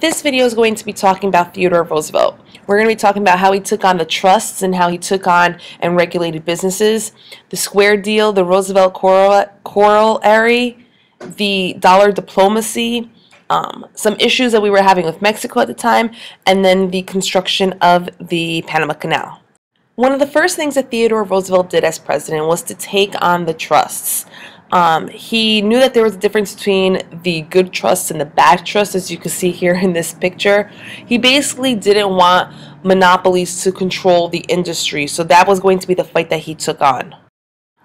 This video is going to be talking about Theodore Roosevelt. We're going to be talking about how he took on the trusts and how he took on and regulated businesses, the Square Deal, the Roosevelt Corollary, the dollar diplomacy, some issues that we were having with Mexico at the time, and then the construction of the Panama Canal. One of the first things that Theodore Roosevelt did as president was to take on the trusts. He knew that there was a difference between the good trusts and the bad trusts, as you can see here in this picture. He basically didn't want monopolies to control the industry, so that was going to be the fight that he took on.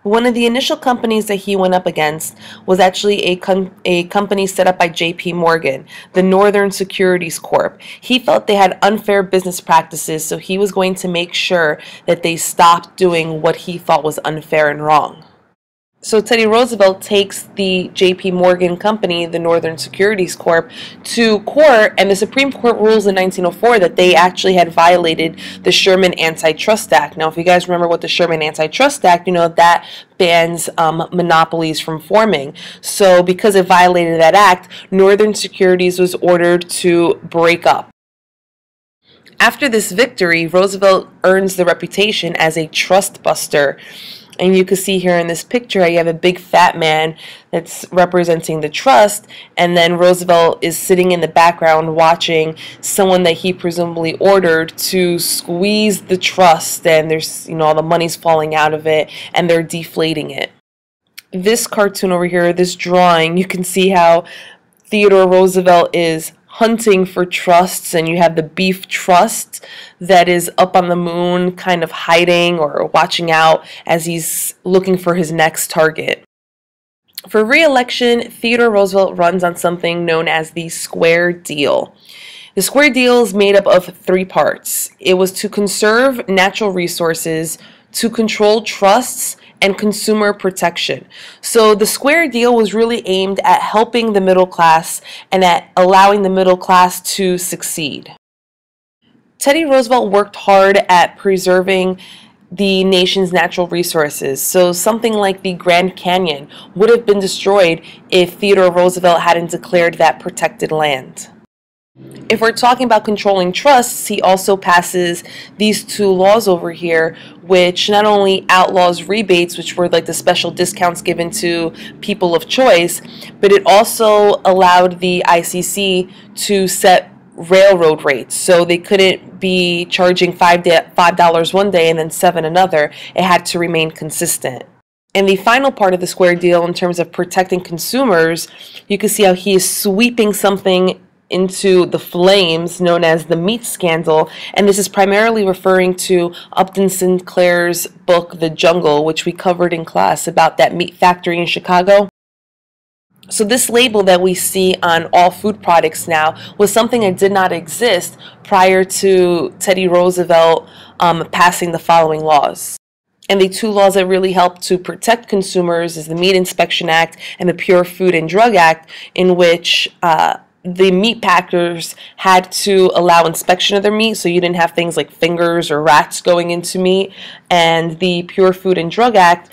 One of the initial companies that he went up against was actually a company set up by J.P. Morgan, the Northern Securities Corp. He felt they had unfair business practices, so he was going to make sure that they stopped doing what he thought was unfair and wrong. So Teddy Roosevelt takes the J.P. Morgan company, the Northern Securities Corp, to court, and the Supreme Court rules in 1904 that they actually had violated the Sherman Antitrust Act. Now, if you guys remember what the Sherman Antitrust Act, you know that bans monopolies from forming. So because it violated that act, Northern Securities was ordered to break up. After this victory, Roosevelt earns the reputation as a trust buster. And you can see here in this picture, you have a big fat man that's representing the trust, and then Roosevelt is sitting in the background watching someone that he presumably ordered to squeeze the trust, and there's, all the money's falling out of it, and they're deflating it. This cartoon over here, this drawing, you can see how Theodore Roosevelt is hunting for trusts, and you have the beef trust that is up on the moon kind of hiding or watching out as he's looking for his next target. For re-election, Theodore Roosevelt runs on something known as the Square Deal. The Square Deal is made up of three parts. It was to conserve natural resources, to control trusts, and consumer protection. So the Square Deal was really aimed at helping the middle class and at allowing the middle class to succeed. Teddy Roosevelt worked hard at preserving the nation's natural resources. So something like the Grand Canyon would have been destroyed if Theodore Roosevelt hadn't declared that protected land. If we're talking about controlling trusts, he also passes these two laws over here, which not only outlaws rebates, which were like the special discounts given to people of choice, but it also allowed the ICC to set railroad rates. So they couldn't be charging $5 one day and then $7 another. It had to remain consistent. And the final part of the Square Deal, in terms of protecting consumers, you can see how he is sweeping something into the flames known as the meat scandal, and this is primarily referring to Upton Sinclair's book The Jungle, which we covered in class about that meat factory in Chicago. So this label that we see on all food products now was something that did not exist prior to Teddy Roosevelt passing the following laws. And the two laws that really help to protect consumers is the Meat Inspection Act and the Pure Food and Drug Act, in which the meat packers had to allow inspection of their meat, so you didn't have things like fingers or rats going into meat. And the Pure Food and Drug Act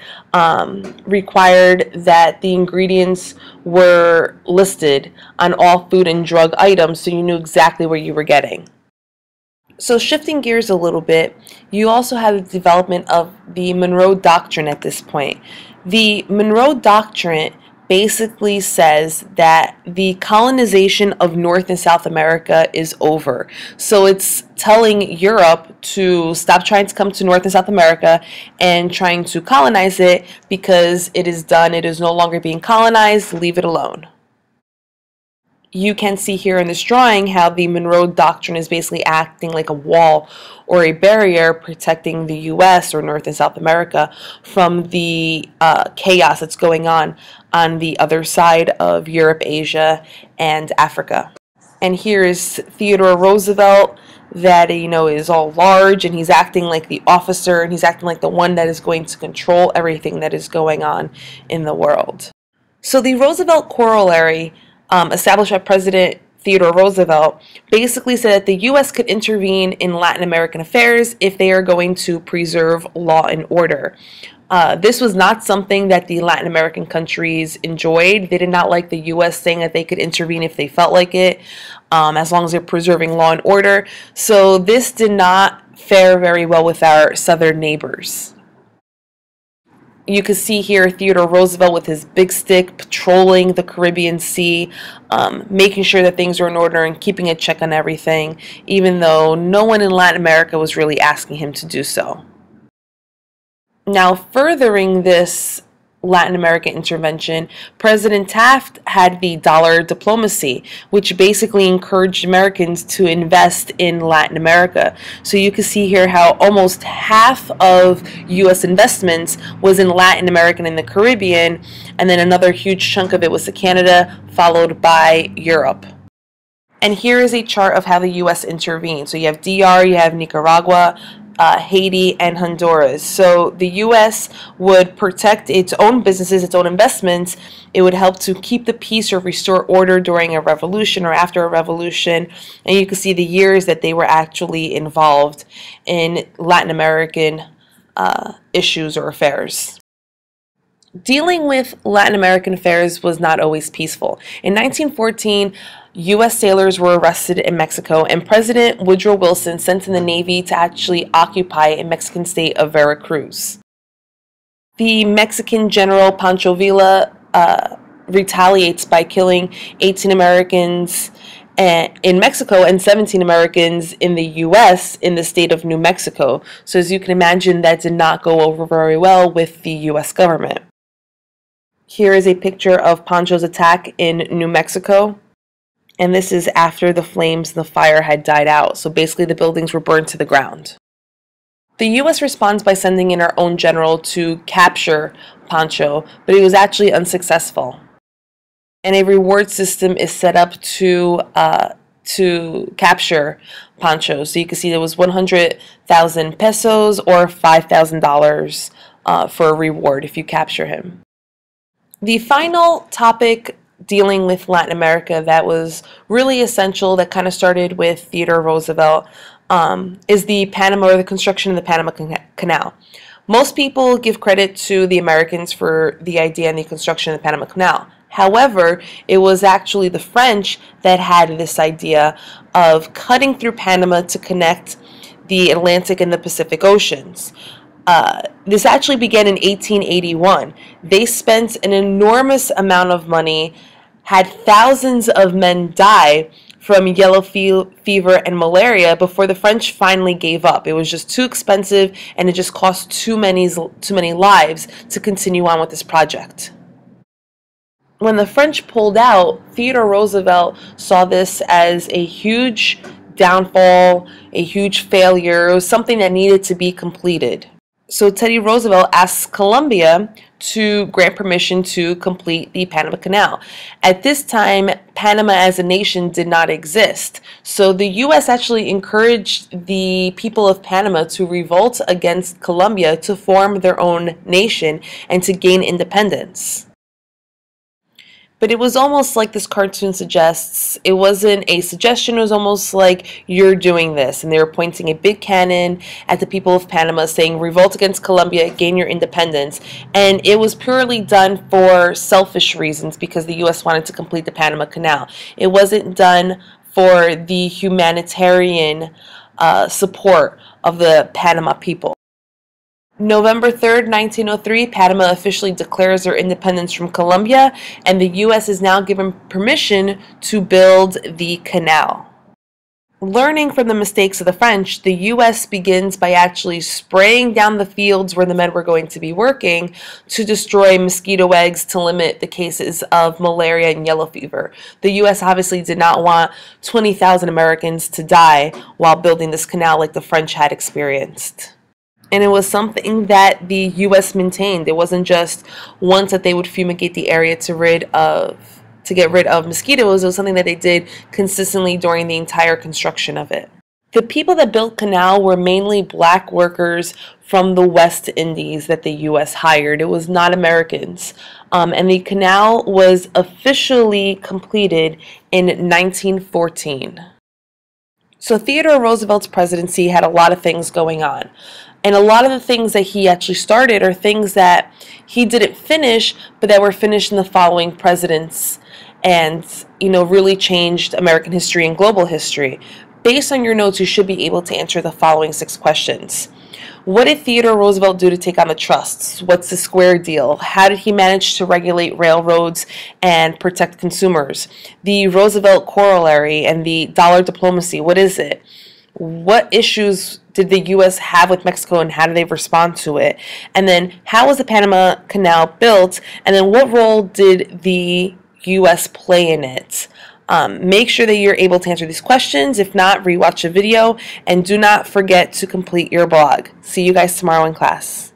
required that the ingredients were listed on all food and drug items, so you knew exactly what you were getting. So shifting gears a little bit, you also have the development of the Monroe Doctrine at this point. The Monroe Doctrine basically says that the colonization of North and South America is over. So it's telling Europe to stop trying to come to North and South America and trying to colonize it, because it is done. It is no longer being colonized. Leave it alone. You can see here in this drawing how the Monroe Doctrine is basically acting like a wall or a barrier protecting the U.S. or North and South America from the chaos that's going on the other side of Europe, Asia, and Africa. And here is Theodore Roosevelt that, is all large, and he's acting like the officer, and he's acting like the one that is going to control everything that is going on in the world. So the Roosevelt Corollary, established by President Theodore Roosevelt, basically said that the U.S. could intervene in Latin American affairs if they are going to preserve law and order. This was not something that the Latin American countries enjoyed. They did not like the U.S. saying that they could intervene if they felt like it, as long as they're preserving law and order. So this did not fare very well with our southern neighbors. You can see here Theodore Roosevelt with his big stick patrolling the Caribbean Sea, making sure that things were in order and keeping a check on everything, even though no one in Latin America was really asking him to do so. Now, furthering this Latin American intervention, President Taft had the dollar diplomacy, which basically encouraged Americans to invest in Latin America. So you can see here how almost half of U.S. investments was in Latin America and the Caribbean, and then another huge chunk of it was to Canada, followed by Europe. And here is a chart of how the U.S. intervened. So you have DR, you have Nicaragua, Haiti, and Honduras. So the U.S. would protect its own businesses, its own investments. It would help to keep the peace or restore order during a revolution or after a revolution. And you can see the years that they were actually involved in Latin American issues or affairs. Dealing with Latin American affairs was not always peaceful. In 1914, U.S. sailors were arrested in Mexico, and President Woodrow Wilson sent in the Navy to actually occupy a Mexican state of Veracruz. The Mexican General Pancho Villa retaliates by killing 18 Americans in Mexico and 17 Americans in the U.S. in the state of New Mexico. So as you can imagine, that did not go over very well with the U.S. government. Here is a picture of Pancho's attack in New Mexico. And this is after the flames and the fire had died out. So basically the buildings were burned to the ground. The U.S. responds by sending in our own general to capture Pancho, but he was actually unsuccessful. And a reward system is set up to capture Pancho. So you can see there was 100,000 pesos or $5,000 for a reward if you capture him. The final topic dealing with Latin America that was really essential, that kind of started with Theodore Roosevelt, is the construction of the Panama Canal. Most people give credit to the Americans for the idea and the construction of the Panama Canal. However, it was actually the French that had this idea of cutting through Panama to connect the Atlantic and the Pacific Oceans. This actually began in 1881. They spent an enormous amount of money, had thousands of men die from yellow fever and malaria before the French finally gave up. It was just too expensive, and it just cost too many lives to continue on with this project. When the French pulled out, Theodore Roosevelt saw this as a huge downfall, a huge failure. It was something that needed to be completed. So Teddy Roosevelt asked Colombia to grant permission to complete the Panama Canal. At this time, Panama as a nation did not exist. So the U.S. actually encouraged the people of Panama to revolt against Colombia to form their own nation and to gain independence. But it was almost like this cartoon suggests. It wasn't a suggestion, it was almost like, you're doing this. And they were pointing a big cannon at the people of Panama saying, revolt against Colombia, gain your independence. And it was purely done for selfish reasons because the U.S. wanted to complete the Panama Canal. It wasn't done for the humanitarian support of the Panama people. November 3rd, 1903, Panama officially declares their independence from Colombia, and the U.S. is now given permission to build the canal. Learning from the mistakes of the French, the U.S. begins by actually spraying down the fields where the men were going to be working to destroy mosquito eggs to limit the cases of malaria and yellow fever. The U.S. obviously did not want 20,000 Americans to die while building this canal like the French had experienced. And it was something that the U.S. maintained. It wasn't just once that they would fumigate the area to get rid of mosquitoes. It was something that they did consistently during the entire construction of it. The people that built canal were mainly black workers from the West Indies that the U.S. hired. It was not Americans. And the canal was officially completed in 1914. So Theodore Roosevelt's presidency had a lot of things going on. And a lot of the things that he actually started are things that he didn't finish, but that were finished in the following presidents and, really changed American history and global history. Based on your notes, you should be able to answer the following 6 questions. What did Theodore Roosevelt do to take on the trusts? What's the square deal? How did he manage to regulate railroads and protect consumers? The Roosevelt corollary and the dollar diplomacy, what is it? What issues did the U.S. have with Mexico and how did they respond to it? And then how was the Panama Canal built? And then what role did the U.S. play in it? Make sure that you're able to answer these questions. If not, rewatch the video and do not forget to complete your blog. See you guys tomorrow in class.